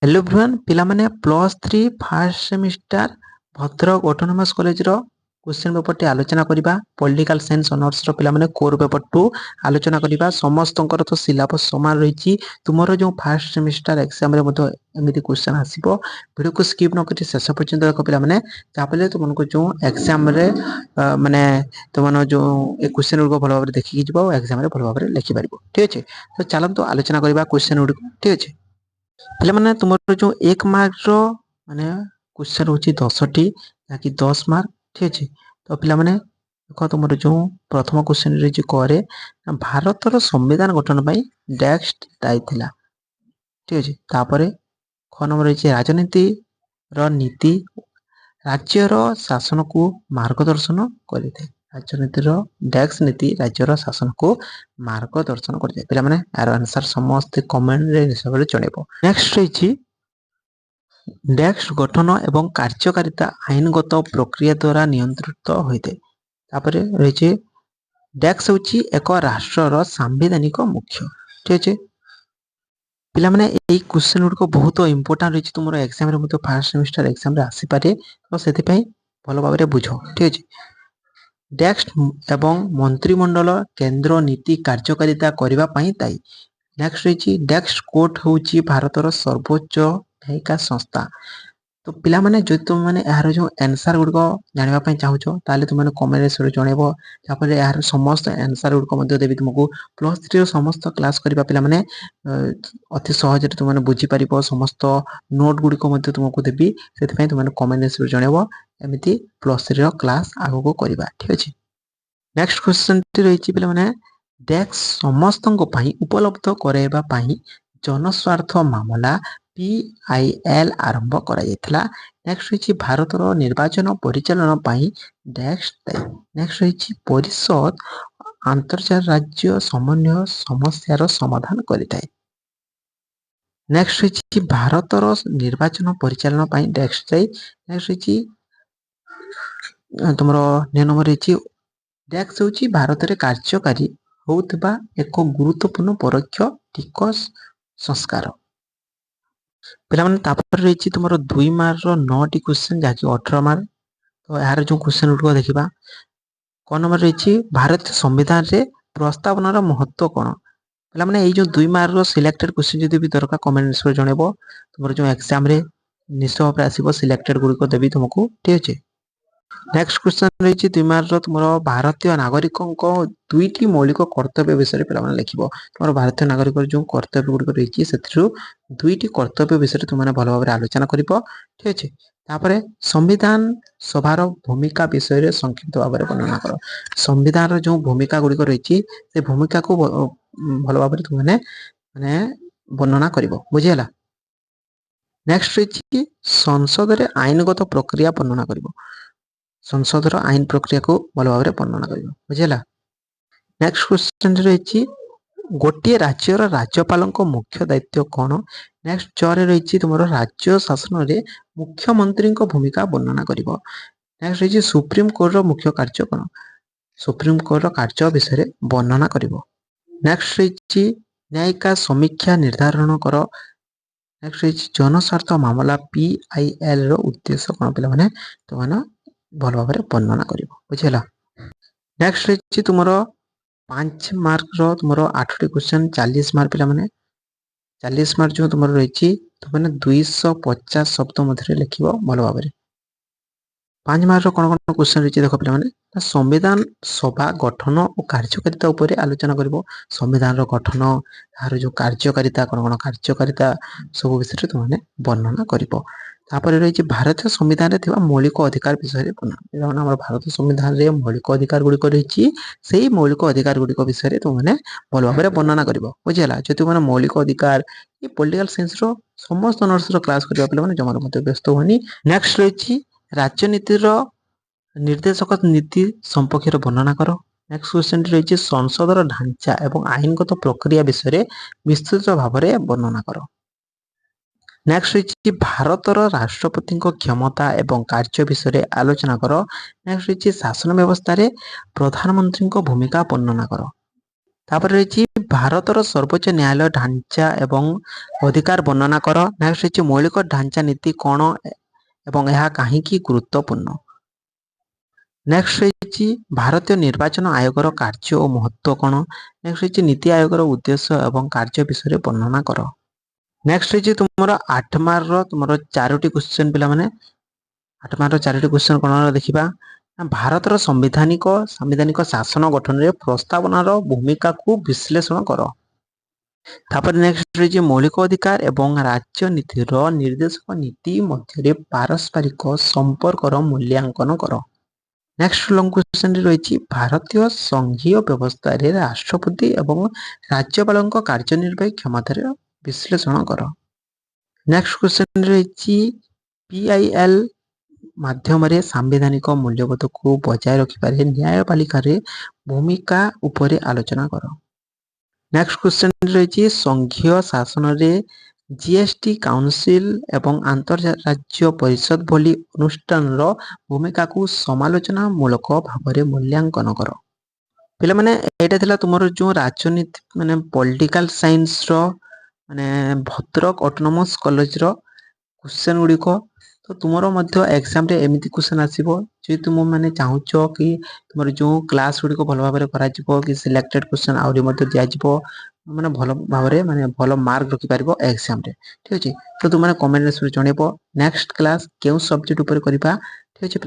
Hello everyone पिला माने +3 first semester Bhadrak autonomous college रो क्वेश्चन पेपर टी आलोचना करिबा। पॉलिटिकल साइंस ऑनर्स रो पिला माने कोर पेपर 2 आलोचना करिबा। समस्तंकर तो सिलेबस समान रहिछि। तुमरो जो फर्स्ट सेमिस्टर एग्जाम रे मतो एमिति क्वेश्चन आसीबो। वीडियो को स्किप न करि शेष पर्यंत देखो पिला माने तापले तुमनको जो एग्जाम रे माने तुमनो जो ए क्वेश्चन को भलो भाबरे देखि जिवो एग्जाम रे भलो भाबरे लिखि पारिबो। ठीक अछि तो चलंतु आलोचना करिबा क्वेश्चन को। ठीक अछि पिला माने तुमरो जो 1 मार्क रो माने क्वेश्चन होची 10 टी ताकि 10 मार्क। ठीक अछि तो पिला माने देखो तुमरो जो प्रथम क्वेश्चन रे जे करे भारत रो संविधान गठन पई डेक्स्ट दाई थिला। ठीक अछि तापरे ख नंबर रे राजनीति रो नीति राज्य रो शासन को मार्गदर्शन करिथे। राजनीति रो डेक्स नीति राज्य रो शासन को मार्गदर्शन करिथे। पिला माने आर आंसर समस्त कमेंट रे हिसाब जणेबो। नेक्स्ट रही डेक्स गठन एवं कार्यकारिता आईनगत प्रक्रिया द्वारा नियंत्रित होइते। तापरे रही डेक्स होची एक राष्ट्र सांविधानिक मुख्य। ठीक अछि पिला माने एई क्वेश्चन गुडको बहुत इंपोर्टेंट रही तुमरो एग्जाम रे मतो फर्स्ट सेमिस्टर एग्जाम रे आसी पारे तो सेति पई भलो भाबरे बुझो। ठीक अछि डेक्स एवं मंत्रिमंडल केंद्र नीति कार्यकारिता करिबा पई ताई। नेक्स्ट रही डेक्स कोर्ट होची भारतर सर्वोच्च न्यायिक संस्था। तो पिला माने जो तुम माने यार जो आंसर गुडको जानिबा पई चाहूछो ताले तुम माने कमेंट रे जणेबो। तापर यार समस्त आंसर गुडको मध्ये देबी तुमको +3 रो समस्त क्लास करिबा पिला माने अति सहज रे तुम माने बुझी परिबो। समस्त नोट गुडको मध्ये तुमको देबी सेति पई तुम माने कमेंट रे जणेबो। एमिति +3 रो क्लास आगो को करिबा। ठीक अछि नेक्स्ट क्वेश्चन टी रहिछि पिला माने डेक्स समस्तଙ୍କ ପାଇଁ ଉପଲବ୍ଧ କରାଇବା ପାଇଁ जनस्वार्थ मामला PIL आरंभ करा जायतिला। नेक्स्ट रहिछि भारतर निर्वाचन परिचालन ପାଇଁ डेक्स दायी। नेक्स्ट रहिछि परिषद अंतर्जातीय राज्य समन्वय समस्यार समाधान करिଥାଏ। नेक्स्ट रहिछि भारतर निर्वाचन परिचालन ପାଇଁ डेक्स दायी। नेक्स्ट रहिछि तुमरो 9 नंबर रहिछि डेक्स होछि भारत रे कार्यकारी होउतबा एक गुरुत्वपूर्ण परोक्ष टिकस संस्कार। पिला माने तापर रहिछि तुमरो 2 मार्क रो 9 टी क्वेश्चन जाकि 18 मार्क। तो यार जो क्वेश्चन उठको देखिबा क नंबर रहिछि भारतीय संविधान रे प्रस्तावना रो महत्व कोन। पिला माने एई जो 2 मार्क रो सिलेक्टेड क्वेश्चन जदि भी दरका कमेंट रे जणेबो। तुमरो जो एग्जाम रे निश्चय भाबरे आसीबो सिलेक्टेड गुडी को देबी तुमको। ठीक अछि नेक्स्ट क्वेश्चन रही 2 मार्क रो तुमरो भारतीय नागरिकों को दुईटी मौलिक कर्तव्य विषय रे पिला माने लिखिबो। तुमरो भारतीय नागरिक जो कर्तव्य गुडी को रहिछि सेथरु दुईटी कर्तव्य विषय रे तुम माने भलो भाबरे आलोचना करिबो। ठीक अछि तापरे संविधान सभार भूमिका विषय रे संक्षिप्त भाबरे वर्णना करो। संविधान रो जो भूमिका गुडी को रहिछि से भूमिका को भलो भाबरे तुम माने वर्णना करिबो। बुझियला नेक्स्ट रहिछि संसद रे आईनगत प्रक्रिया वर्णना करिबो। संसद रो आईन प्रक्रिया को भलो भाबरे वर्णना करिबो। बुझियला नेक्स्ट क्वेश्चन रहिछि गोटिए राज्यर राज्यपाल को मुख्य दायित्व कोन। नेक्स्ट 4 रे रहिछि तुमरो राज्य शासन रे मुख्यमंत्री को भूमिका वर्णना करिबो। नेक्स्ट रहिछि सुप्रीम कोर्ट रो मुख्य कार्य कोन। सुप्रीम कोर्ट रो कार्य विषय रे वर्णना करिबो। नेक्स्ट रहिछि न्यायिक समीक्षा निर्धारण करो। नेक्स्ट रहिछि जनस्वार्थ मामला PIL रो उद्देश्य कोन पिला माने तो माने भलो भाबरे वर्णना करिबो। बुझियला नेक्स्ट रहिछि तुमरो 5 मार्क रो तुमरो 8 टी क्वेश्चन 40 मार्क पिला माने 40 मार्क जो तुमरो रहिछि तो माने 250 शब्द मध्ये लिखिबो भलो भाबरे। 5 मार्क रो कोन क्वेश्चन रहिछि देखो पिला माने संविधान सभा गठन और कार्यकारिता ऊपर आलोचना करिबो। संविधान रो गठन आरो जो कार्यकारिता कोन कार्यकारिता सब विषय तुम माने वर्णना करिबो। तापर रहिछि भारतीय संविधान रे थिबा मौलिक अधिकार विषय रे वर्णना। एना हमर भारतीय संविधान रे मौलिक अधिकार गुडी को रहिछि सेही मौलिक अधिकार गुडी को विषय रे तुम माने भलो भाबरे वर्णना करिबो। बुझियला जति माने मौलिक अधिकार ए पॉलिटिकल साइंस रो समस्त नर्स रो क्लास करिबा पिला माने जमार मते व्यस्त होनी। नेक्स्ट रहिछि राजनीति रो निर्देशक नीति संपर्क रे वर्णना करो। नेक्स्ट क्वेश्चन रहिछि संसद रो ढांचा एवं आईनगत प्रक्रिया विषय रे विस्तृत भाबरे वर्णना करो। नेक्स्ट रहिछि भारतर राष्ट्रपति को क्षमता एवं कार्य विषय रे आलोचना करो। नेक्स्ट रहिछि शासन व्यवस्था रे प्रधानमंत्री को भूमिका वर्णना करो। ତାପରେ ରହିଛି ଭାରତର ସର୍ବୋଚ୍ଚ ନ୍ୟାୟାଳୟ ଢାଞ୍ଚା ଏବଂ ଅଧିକାର ବର୍ଣ୍ଣନା କର। ନେକ୍ସଟ ରହିଛି ମୌଳିକ ଢାଞ୍ଚା ନୀତି କ'ଣ ଏବଂ ଏହା କାହିଁକି ଗୁରୁତ୍ୱପୂର୍ଣ୍ଣ। ନେକ୍ସଟ ରହିଛି ଭାରତୀୟ ନିର୍ବାଚନ ଆୟୋଗର କାର୍ଯ୍ୟ ଓ ମହତ୍ଵ କ'ଣ। ନେକ୍ସଟ ରହିଛି ନୀତି ଆୟୋଗର ଉଦ୍ଦେଶ୍ୟ ଏବଂ କାର୍ଯ୍ୟ ବିଷୟରେ ବର୍ଣ୍ଣନା କର। ନେକ୍ସଟ ରହିଛି ତୁମର 8 ମାର୍କର ତୁମର 4ଟି କ୍ୱେଶ୍ଚନ ପିଲାମାନେ। 8 ମାର୍କର 4ଟି କ୍ୱେଶ୍ଚନ କ'ଣ ଦେଖିବା। ଭାରତର ସାମ୍ବିଧାନିକ ଶାସନ ଗଠନରେ ପ୍ରସ୍ତାବନାର ଭୂମିକାକୁ ବିଶ୍ଳେଷଣ କର। ତାପରେ ନେକ୍ସଟ ରହିଛି ମୌଳିକ ଅଧିକାର ଏବଂ ରାଜନୀତିର ନିର୍ଦ୍ଦେଶକ ନୀତି ମଧ୍ୟରେ ପାରସ୍ପରିକ ସମ୍ପର୍କର ମୂଲ୍ୟାଙ୍କନ କର। ନେକ୍ସଟ ଲଙ୍ଗ କ୍ୱେଶ୍ଚନରେ ରହିଛି ଭାରତୀୟ ସଂଘୀୟ ବ୍ୟବସ୍ଥାରେ ରାଷ୍ଟ୍ରପତି ଏବଂ ରାଜ୍ୟପାଳଙ୍କ କାର୍ଯ୍ୟନିର୍ବାହୀ କ୍ଷମତାର ବିଶ୍ଳେଷଣ କର। ନେକ୍ସଟ କ୍ୱେଶ୍ଚନରେ ରହିଛି PIL ମାଧ୍ୟମରେ ସାମ୍ବିଧାନିକ ମୂଲ୍ୟବୋଧକୁ ବଜାୟ ରଖିବାରେ ନ୍ୟାୟପାଳିକାରେ ଭୂମିକା ଉପରେ ଆଲୋଚନା କର। ନେକ୍ସଟ କ୍ୱେଶ୍ଚନ ରହିଛି ସଂଘୀୟ ଶାସନରେ GST କାଉନସିଲ ଏବଂ ଆନ୍ତଃରାଜ୍ୟ ପରିଷଦ ଭଳି ଅନୁଷ୍ଠାନର ଭୂମିକାକୁ ସମାଲୋଚନାମୂଳକ ଭାବରେ ମୂଲ୍ୟାଙ୍କନ କର। ପିଲାମାନେ ଏଇଟା ଥିଲା ତୁମର ଯେଉଁ ରାଜନୀତି ମାନେ ପଲିଟିକାଲ ସାଇନ୍ସର ମାନେ ଭଦ୍ରକ ଅଟୋନମସ୍ କଲେଜର କ୍ୱେଶ୍ଚନ ଗୁଡ଼ିକ। ତ ତୁମର ମଧ୍ୟ ଏକ୍ଜାମରେ ଏମିତି କ୍ୱେଶ୍ଚନ ଆସିବ ଯଦି ତୁମମାନେ ଚାହୁଁଛ କି ତୁମର ଯେଉଁ କ୍ଲାସ ଗୁଡ଼ିକ ଭଲ ଭାବରେ କରାଯିବ କି ସିଲେକ୍ଟେଡ କ୍ୱେଶ୍ଚନ ଆହୁରି ମଧ୍ୟ ଦିଆଯିବ ମାନେ ଭଲ ଭାବରେ ମାନେ ଭଲ ମାର୍କ ରଖିପାରିବ ଏକ୍ଜାମରେ। ଠିକ ଅଛି। ତ ତୁମମାନେ କମେଣ୍ଟ ଜଣେଇବ ନେକ୍ସଟ କ୍ଲାସ କେଉଁ ସବଜେକ୍ଟ ଉପରେ କରିବା। ଠିକ ଅଛି।